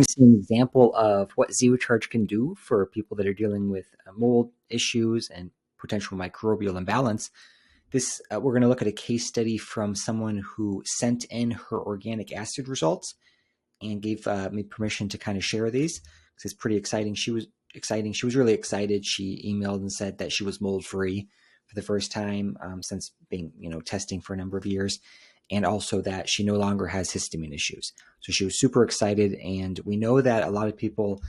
See an example of what ZeoCharge can do for people that are dealing with mold issues and potential microbial imbalance. This we're going to look at a case study from someone who sent in her organic acid results and gave me permission to kind of share these because it's pretty exciting. She was really excited. She emailed and said that she was mold free for the first time since being testing for a number of years, and also that she no longer has histamine issues. So she was super excited. And we know that a lot of people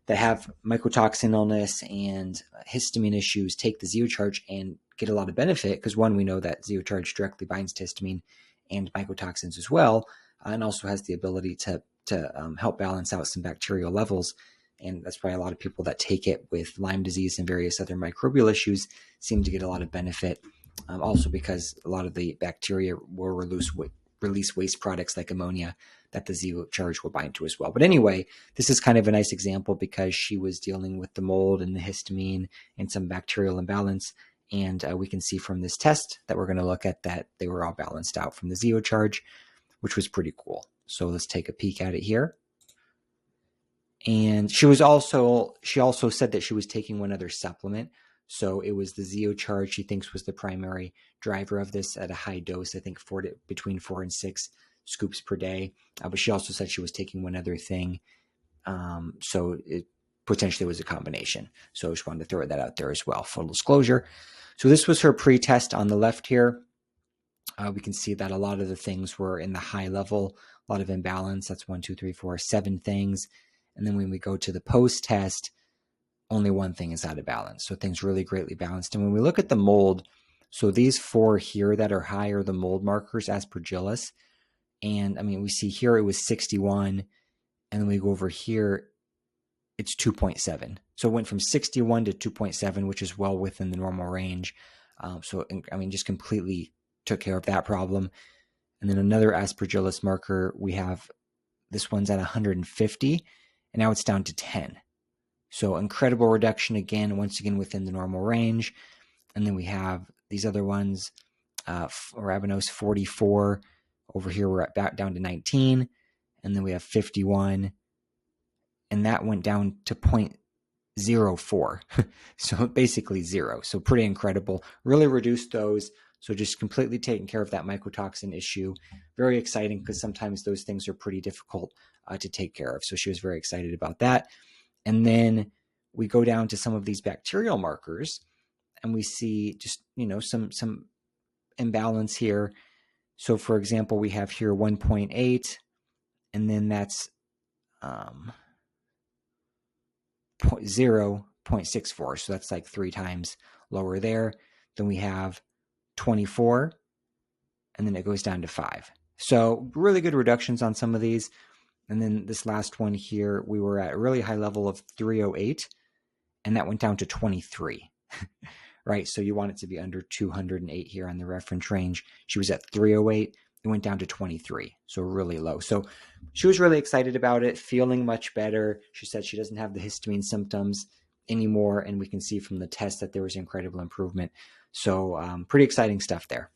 that have mycotoxin illness and histamine issues take the ZeoCharge and get a lot of benefit because, one, we know that ZeoCharge directly binds to histamine and mycotoxins as well, and also has the ability to help balance out some bacterial levels. And that's why a lot of people that take it with Lyme disease and various other microbial issues seem to get a lot of benefit. Also because a lot of the bacteria will release waste products like ammonia that the ZeoCharge will bind to as well. But anyway, this is kind of a nice example because she was dealing with the mold and the histamine and some bacterial imbalance. And we can see from this test that we're going to look at that they were all balanced out from the ZeoCharge, which was pretty cool. So let's take a peek at it here. And she also said that she was taking one other supplement. So it was the ZeoCharge she thinks was the primary driver of this at a high dose, I think between 4 and 6 scoops per day. But she also said she was taking one other thing. So it potentially was a combination. So I just wanted to throw that out there as well, full disclosure. So this was her pre-test on the left here. We can see that a lot of the things were in the high level, a lot of imbalance. That's 1, 2, 3, 4, 7 things. And then when we go to the post-test, only one thing is out of balance. So things really greatly balanced. And when we look at the mold, so these 4 here that are high are the mold markers, Aspergillus. And I mean, we see here it was 61. And then we go over here, it's 2.7. So it went from 61 to 2.7, which is well within the normal range. So, I mean, just completely took care of that problem. And then another Aspergillus marker, we have, this one's at 150, and now it's down to 10. So incredible reduction again, once again, within the normal range. And then we have these other ones, Arabinose 44. Over here, we're back down to 19. And then we have 51. And that went down to 0.04. So basically 0. So pretty incredible. Really reduced those. So just completely taking care of that mycotoxin issue. Very exciting because sometimes those things are pretty difficult to take care of. So she was very excited about that. And then we go down to some of these bacterial markers and we see just, some imbalance here. So for example, we have here 1.8, and then that's 0.64. So that's like 3 times lower there. Then we have 24, and then it goes down to 5. So really good reductions on some of these. And then this last one here, we were at a really high level of 308, and that went down to 23, right? So you want it to be under 208 here on the reference range. She was at 308. It went down to 23, so really low. So she was really excited about it, feeling much better. She said she doesn't have the histamine symptoms anymore, and we can see from the test that there was incredible improvement. So pretty exciting stuff there.